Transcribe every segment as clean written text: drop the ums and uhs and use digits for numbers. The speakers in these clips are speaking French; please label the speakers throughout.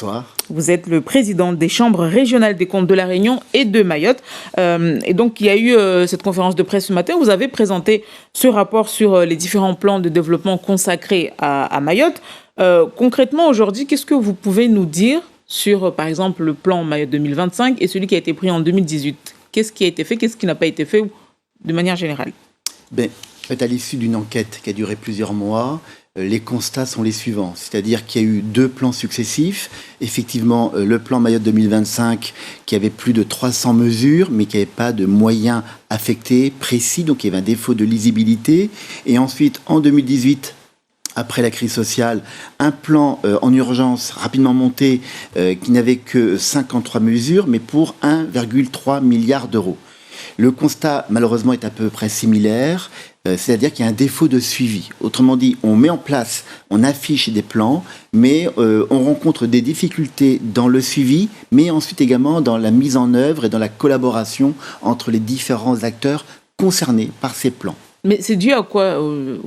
Speaker 1: Bonsoir.
Speaker 2: Vous êtes le président des chambres régionales des comptes de La Réunion et de Mayotte. Et donc, il y a eu cette conférence de presse ce matin. Vous avez présenté ce rapport sur les différents plans de développement consacrés à Mayotte. Concrètement, aujourd'hui, qu'est-ce que vous pouvez nous dire sur, par exemple, le plan Mayotte 2025 et celui qui a été pris en 2018 ? Qu'est-ce qui a été fait ? Qu'est-ce qui n'a pas été fait de manière générale ?
Speaker 1: À l'issue d'une enquête qui a duré plusieurs mois, les constats sont les suivants. C'est-à-dire qu'il y a eu 2 plans successifs. Effectivement, le plan Mayotte 2025 qui avait plus de 300 mesures, mais qui n'avait pas de moyens affectés, précis. Donc, il y avait un défaut de lisibilité. Et ensuite, en 2018, après la crise sociale, un plan en urgence rapidement monté qui n'avait que 53 mesures, mais pour 1,3 milliard d'euros. Le constat, malheureusement, est à peu près similaire, c'est-à-dire qu'il y a un défaut de suivi. Autrement dit, on met en place, on affiche des plans, mais on rencontre des difficultés dans le suivi, mais ensuite également dans la mise en œuvre et dans la collaboration entre les différents acteurs concernés par ces plans.
Speaker 2: Mais c'est dû à quoi,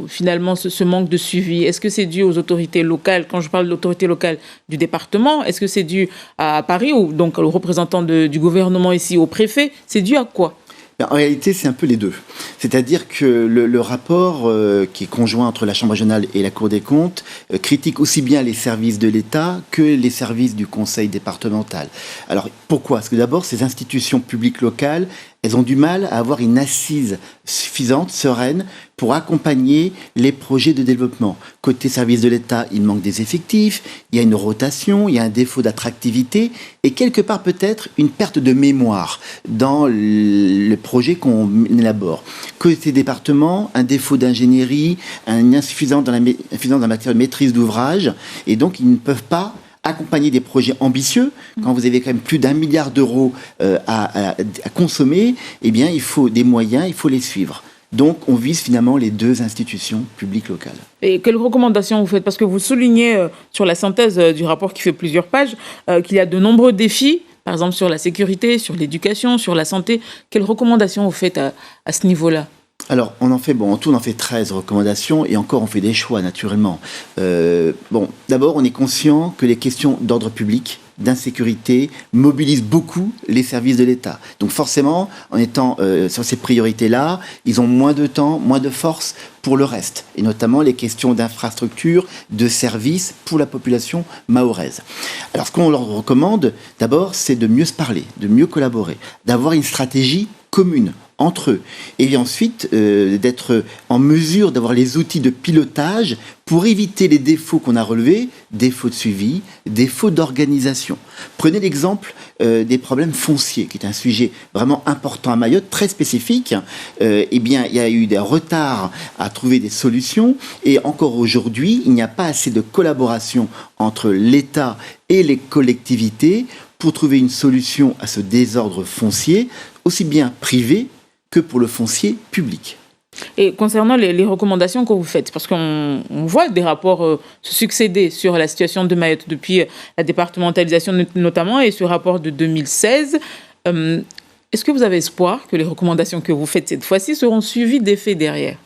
Speaker 2: finalement, ce manque de suivi ? Est-ce que c'est dû aux autorités locales ? Quand je parle de l'autorité locale du département, est-ce que c'est dû à Paris ou donc aux représentants du gouvernement ici, au préfet ? C'est dû à quoi ?
Speaker 1: En réalité, c'est un peu les deux. C'est-à-dire que le rapport qui est conjoint entre la Chambre régionale et la Cour des comptes critique aussi bien les services de l'État que les services du Conseil départemental. Alors, pourquoi ? Parce que d'abord, ces institutions publiques locales, elles ont du mal à avoir une assise suffisante, sereine, pour accompagner les projets de développement. Côté service de l'État, il manque des effectifs, il y a une rotation, il y a un défaut d'attractivité et quelque part peut-être une perte de mémoire dans le projet qu'on élabore. Côté département, un défaut d'ingénierie, une insuffisance dans la matière de maîtrise d'ouvrage et donc ils ne peuvent pas accompagner des projets ambitieux, quand vous avez quand même plus d'1 milliard d'euros à consommer, eh bien, il faut des moyens, il faut les suivre. Donc, on vise finalement les 2 institutions publiques locales.
Speaker 2: Et quelles recommandations vous faites ? Parce que vous soulignez sur la synthèse du rapport qui fait plusieurs pages qu'il y a de nombreux défis, par exemple sur la sécurité, sur l'éducation, sur la santé. Quelles recommandations vous faites à ce niveau-là ?
Speaker 1: Alors, en tout, on en fait 13 recommandations et encore, on fait des choix, naturellement. D'abord, on est conscient que les questions d'ordre public, d'insécurité, mobilisent beaucoup les services de l'État. Donc, forcément, en étant sur ces priorités-là, ils ont moins de temps, moins de force pour le reste, et notamment les questions d'infrastructure, de services pour la population mahoraise. Alors, ce qu'on leur recommande, d'abord, c'est de mieux se parler, de mieux collaborer, d'avoir une stratégie commune entre eux, et ensuite d'être en mesure d'avoir les outils de pilotage pour éviter les défauts qu'on a relevés, défauts de suivi, défauts d'organisation. Prenez l'exemple des problèmes fonciers, qui est un sujet vraiment important à Mayotte, très spécifique. Il y a eu des retards à trouver des solutions, et encore aujourd'hui, il n'y a pas assez de collaboration entre l'État et les collectivités pour trouver une solution à ce désordre foncier, aussi bien privé que pour le foncier public.
Speaker 2: Et concernant les recommandations que vous faites, parce qu'on voit des rapports se succéder sur la situation de Mayotte depuis la départementalisation notamment et ce rapport de 2016, est-ce que vous avez espoir que les recommandations que vous faites cette fois-ci seront suivies d'effets derrière ?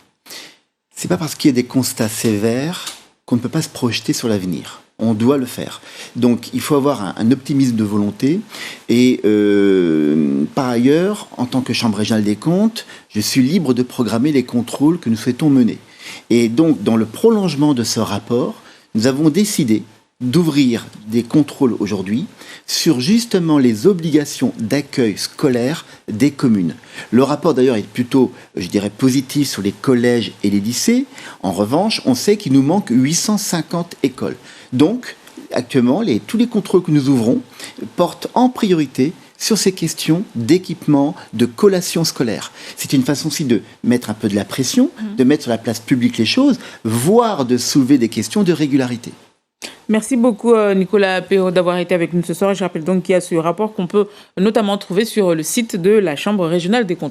Speaker 1: C'est pas parce qu'il y a des constats sévères qu'on ne peut pas se projeter sur l'avenir. On doit le faire. Donc, il faut avoir un optimisme de volonté. Et par ailleurs, en tant que Chambre régionale des comptes, je suis libre de programmer les contrôles que nous souhaitons mener. Et donc, dans le prolongement de ce rapport, nous avons décidé d'ouvrir des contrôles aujourd'hui sur justement les obligations d'accueil scolaire des communes. Le rapport d'ailleurs est plutôt, je dirais, positif sur les collèges et les lycées. En revanche, on sait qu'il nous manque 850 écoles. Donc, actuellement, tous les contrôles que nous ouvrons portent en priorité sur ces questions d'équipement, de collation scolaire. C'est une façon aussi de mettre un peu de la pression, de mettre sur la place publique les choses, voire de soulever des questions de régularité.
Speaker 2: Merci beaucoup Nicolas Péot d'avoir été avec nous ce soir. Je rappelle donc qu'il y a ce rapport qu'on peut notamment trouver sur le site de la Chambre régionale des comptes.